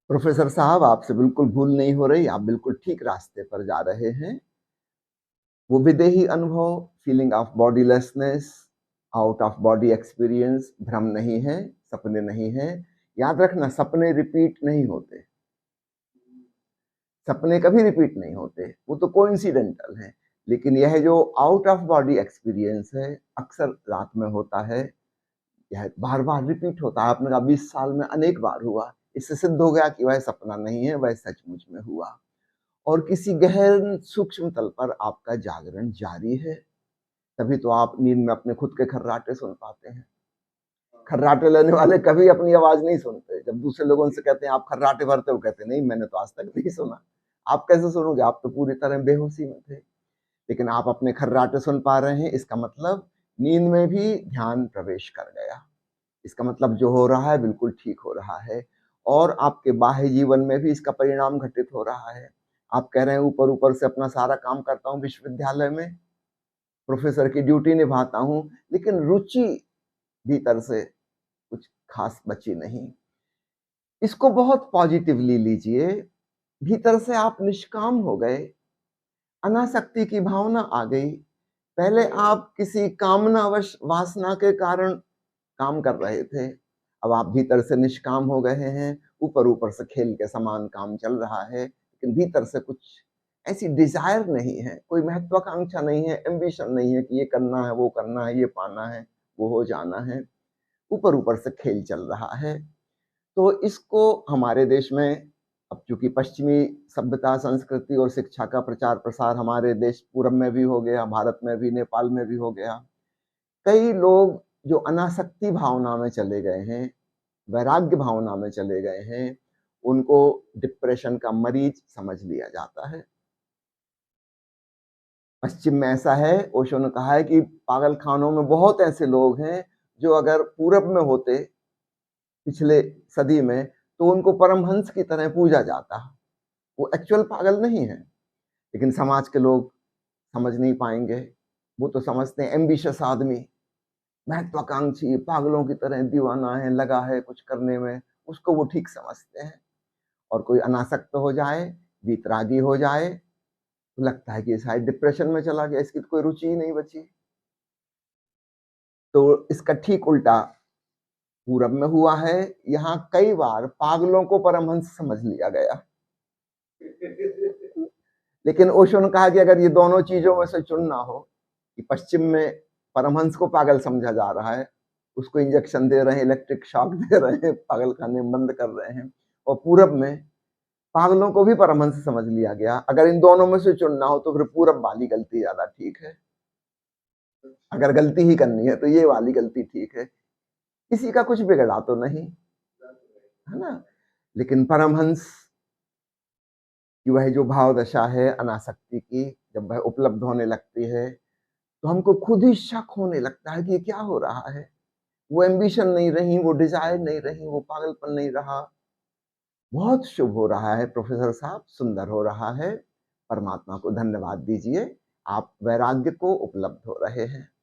Professor साहब, आपसे बिल्कुल भूल नहीं हो रही, आप बिल्कुल ठीक रास्ते पर जा रहे हैं। वो विदेही अनुभव, feeling of bodilessness, out of body experience भ्रम नहीं है, सपने नहीं हैं। याद रखना, सपने रिपीट नहीं होते। सपने कभी रिपीट नहीं होते, वो तो कोइंसिडेंटल हैं। लेकिन यह जो आउट ऑफ बॉडी एक्सपीरियंस है, अक्सर रात में होता है, यह बार-बार रिपीट होता है। आपने कहा 20 साल में अनेक बार हुआ। इससे सिद्ध हो गया कि वह सपना नहीं है, वह सचमुच में हुआ। और किसी गहन सूक्ष्म तल पर आपका जागरण जारी है। तभी तो आप नींद में अपने खुद के खर्राटे सुन पाते हैं। खर्राटे लेने वाले कभी अपनी आवाज नहीं सुनते। जब दूसरे लोग उनसे कहते हैं आप खर्राटे भरते हो, कहते नहीं, मैंने तो आज तक नहीं सुना। आप कैसे सुनोगे, आप तो पूरी तरह बेहोशी में थे। लेकिन आप अपने खर्राटे सुन पा रहे हैं, इसका मतलब नींद में भी ध्यान प्रवेश कर गया। इसका मतलब जो हो रहा है बिल्कुल ठीक हो रहा है। और आपके बाह्य जीवन में भी इसका परिणाम घटित हो रहा है। आप कह रहे हैं ऊपर ऊपर से अपना सारा काम करता हूँ विश्वविद्यालय में, प्रोफेसर की ड्यूटी निभाता हूँ, लेकिन रुचि भीतर से कुछ खास बची नहीं। इसको बहुत पॉजिटिवली लीजिए। भीतर से आप निष्काम हो गए, अनासक्ति की भावना आ गई। पहले आप किसी कामनावश वासना के कारण काम कर रहे े, अब आप भीतर से निष्काम हो गए हैं। ऊपर ऊपर से खेल के समान काम चल रहा है, लेकिन भीतर से कुछ ऐसी डिजायर नहीं है, कोई महत्वाकांक्षा नहीं है, एम्बिशन नहीं है कि ये करना है, वो करना है, ये पाना है, वो हो जाना है। ऊपर ऊपर से खेल चल रहा है। तो इसको हमारे देश में, अब चूंकि पश्चिमी सभ्यता, संस्कृति और शिक्षा का प्रचार प्रसार हमारे देश पूरब में भी हो गया, भारत में भी, नेपाल में भी हो गया। कई लोग जो अनासक्ति भावना में चले गए हैं, वैराग्य भावना में चले गए हैं, उनको डिप्रेशन का मरीज समझ लिया जाता है। पश्चिम में ऐसा है, ओशो ने कहा है कि पागल खानों में बहुत ऐसे लोग हैं जो अगर पूरब में होते पिछले सदी में, तो उनको परमहंस की तरह पूजा जाता। वो एक्चुअल पागल नहीं है, लेकिन समाज के लोग समझ नहीं पाएंगे। वो तो समझते हैं एम्बिशियस आदमी, महत्वाकांक्षी, पागलों की तरह दीवाना है, लगा है कुछ करने में, उसको वो ठीक समझते हैं। और कोई अनासक्त हो जाए, वीतरागी हो जाए, तो लगता है कि शायद डिप्रेशन में चला गया, इसकी तो कोई रुचि ही नहीं बची। तो इसका ठीक उल्टा पूरब में हुआ है। यहाँ कई बार पागलों को परमहंस समझ लिया गया। लेकिन ओशो ने कहा कि अगर ये दोनों चीजों में से चुनना हो, कि पश्चिम में परमहंस को पागल समझा जा रहा है, उसको इंजेक्शन दे रहे हैं, इलेक्ट्रिक शॉक दे रहे हैं, पागल खाने बंद कर रहे हैं, और पूरब में पागलों को भी परमहंस समझ लिया गया। अगर इन दोनों में से चुनना हो तो फिर पूरब वाली गलती ज्यादा ठीक है। अगर गलती ही करनी है तो ये वाली गलती ठीक है। किसी का कुछ बिगड़ा तो नहीं, है ना। लेकिन परमहंस कि वह जो भाव दशा है अनासक्ति की, जब वह उपलब्ध होने लगती है, तो हमको खुद ही शक होने लगता है कि ये क्या हो रहा है। वो एम्बिशन नहीं रही, वो डिजायर नहीं रही, वो पागलपन नहीं रहा। बहुत शुभ हो रहा है प्रोफेसर साहब, सुंदर हो रहा है। परमात्मा को धन्यवाद दीजिए, आप वैराग्य को उपलब्ध हो रहे हैं।